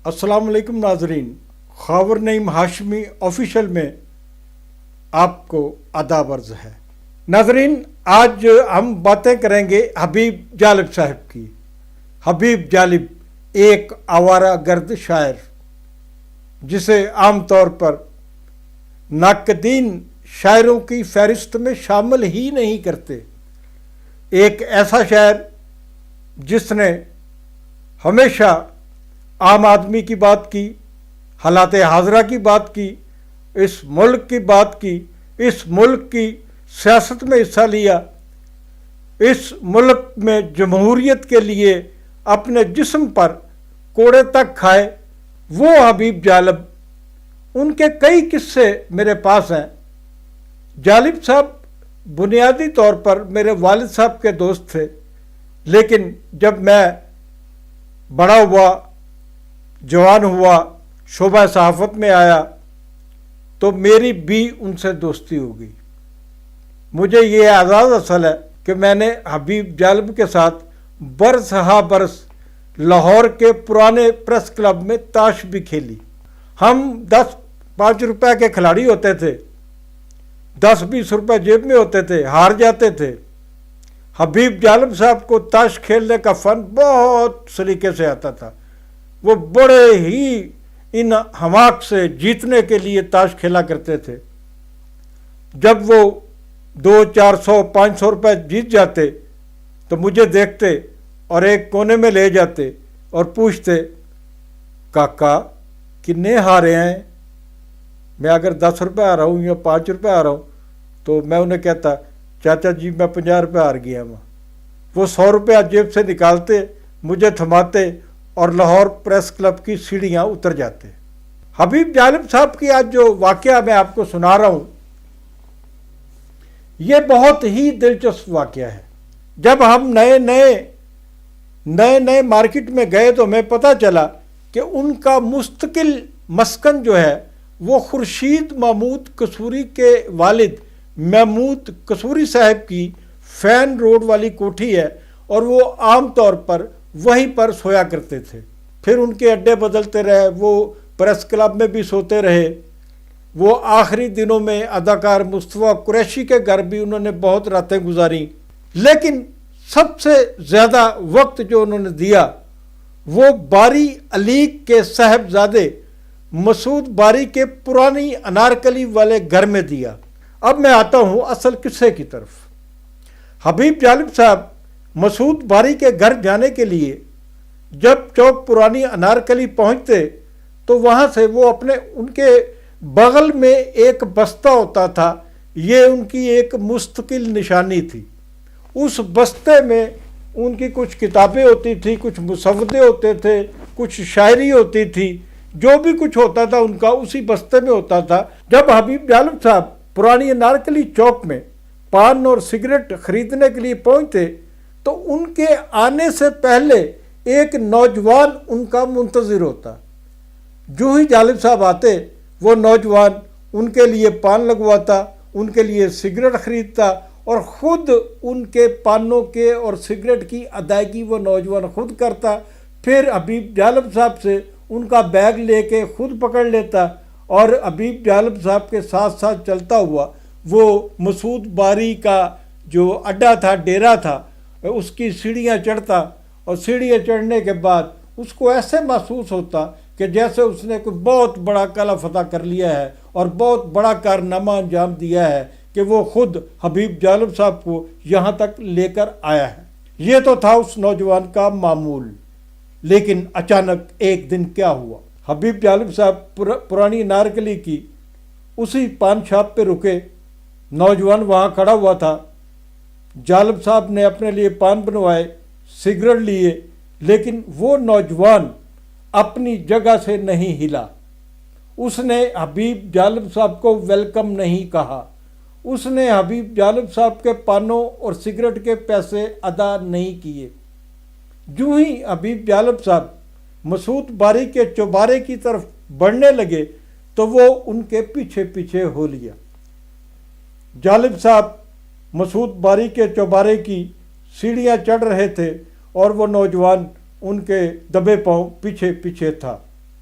السلام علیکم ناظرین، خاور نعیم ہاشمی آفیشل میں آپ کو آداب عرض ہے۔ ناظرین، آج ہم باتیں کریں گے حبیب جالب صاحب کی۔ حبیب جالب ایک آوارہ گرد شاعر جسے عام طور پر ناقدین شاعروں کی فہرست میں شامل ہی نہیں کرتے، ایک ایسا شاعر جس نے ہمیشہ عام آدمی کی بات کی، حالات حاضرہ کی بات کی، اس ملک کی بات کی، اس ملک کی سیاست میں حصہ لیا، اس ملک میں جمہوریت کے لیے اپنے جسم پر کوڑے تک کھائے، وہ حبیب جالب۔ ان کے کئی قصے میرے پاس ہیں۔ جالب صاحب بنیادی طور پر میرے والد صاحب کے دوست تھے، لیکن جب میں بڑا ہوا، جوان ہوا، شعبہ صحافت میں آیا تو میری بھی ان سے دوستی ہو گئی۔ مجھے یہ اعزاز حاصل ہے کہ میں نے حبیب جالب کے ساتھ برس ہا برس لاہور کے پرانے پریس کلب میں تاش بھی کھیلی۔ ہم 10-5 روپے کے کھلاڑی ہوتے تھے، 10-20 روپے جیب میں ہوتے تھے، ہار جاتے تھے۔ حبیب جالب صاحب کو تاش کھیلنے کا فن بہت سلیقے سے آتا تھا۔ وہ بڑے ہی ان حماق سے جیتنے کے لیے تاش کھیلا کرتے تھے۔ جب وہ 200-400-500 روپے جیت جاتے تو مجھے دیکھتے اور ایک کونے میں لے جاتے اور پوچھتے، کاکا کتنے ہارے ہیں؟ میں اگر 10 روپے آ رہا ہوں یا 5 روپے آ رہا ہوں تو میں انہیں کہتا، چاچا جی میں 50 روپے ہار گیا ہوں۔ وہ 100 روپے جیب سے نکالتے، مجھے تھماتے اور لاہور پریس کلب کی سیڑھیاں اتر جاتے۔ حبیب جالب صاحب کی آج جو واقعہ میں آپ کو سنا رہا ہوں، یہ بہت ہی دلچسپ واقعہ ہے۔ جب ہم نئے مارکیٹ میں گئے تو ہمیں پتہ چلا کہ ان کا مستقل مسکن جو ہے وہ خورشید محمود قصوری کے والد محمود قصوری صاحب کی فین روڈ والی کوٹھی ہے، اور وہ عام طور پر وہیں پر سویا کرتے تھے۔ پھر ان کے اڈے بدلتے رہے، وہ پریس کلب میں بھی سوتے رہے۔ وہ آخری دنوں میں اداکار مصطفیٰ قریشی کے گھر بھی انہوں نے بہت راتیں گزاری، لیکن سب سے زیادہ وقت جو انہوں نے دیا وہ باری علیق کے صاحبزادے مسعود باری کے پرانی انارکلی والے گھر میں دیا۔ اب میں آتا ہوں اصل قصے کی طرف۔ حبیب جالب صاحب مسعود باری کے گھر جانے کے لیے جب چوک پرانی انارکلی پہنچتے تو وہاں سے وہ ان کے بغل میں ایک بستہ ہوتا تھا، یہ ان کی ایک مستقل نشانی تھی۔ اس بستے میں ان کی کچھ کتابیں ہوتی تھی، کچھ مسودے ہوتے تھے، کچھ شاعری ہوتی تھی، جو بھی کچھ ہوتا تھا ان کا اسی بستے میں ہوتا تھا۔ جب حبیب جالب صاحب پرانی انارکلی چوک میں پان اور سگریٹ خریدنے کے لیے پہنچتے تو ان کے آنے سے پہلے ایک نوجوان ان کا منتظر ہوتا۔ جو ہی جالب صاحب آتے وہ نوجوان ان کے لیے پان لگواتا، ان کے لیے سگریٹ خریدتا، اور خود ان کے پانوں کے اور سگریٹ کی ادائیگی وہ نوجوان خود کرتا۔ پھر حبیب جالب صاحب سے ان کا بیگ لے کے خود پکڑ لیتا، اور حبیب جالب صاحب کے ساتھ ساتھ چلتا ہوا وہ مسعود باری کا جو اڈا تھا، ڈیرا تھا، اس کی سیڑھیاں چڑھتا، اور سیڑھیاں چڑھنے کے بعد اس کو ایسے محسوس ہوتا کہ جیسے اس نے کوئی بہت بڑا قلعہ فتح کر لیا ہے اور بہت بڑا کارنامہ انجام دیا ہے کہ وہ خود حبیب جالب صاحب کو یہاں تک لے کر آیا ہے۔ یہ تو تھا اس نوجوان کا معمول، لیکن اچانک ایک دن کیا ہوا؟ حبیب جالب صاحب پرانی نارکلی کی اسی پان شاپ پہ رکے، نوجوان وہاں کھڑا ہوا تھا۔ جالب صاحب نے اپنے لیے پان بنوائے، سگریٹ لیے، لیکن وہ نوجوان اپنی جگہ سے نہیں ہلا۔ اس نے حبیب جالب صاحب کو ویلکم نہیں کہا، اس نے حبیب جالب صاحب کے پانوں اور سگریٹ کے پیسے ادا نہیں کیے۔ جو ہی حبیب جالب صاحب مسعود باری کے چوبارے کی طرف بڑھنے لگے تو وہ ان کے پیچھے پیچھے ہو لیا۔ جالب صاحب مسعود باری کے چوبارے کی سیڑھیاں چڑھ رہے تھے اور وہ نوجوان ان کے دبے پاؤں پیچھے پیچھے تھا۔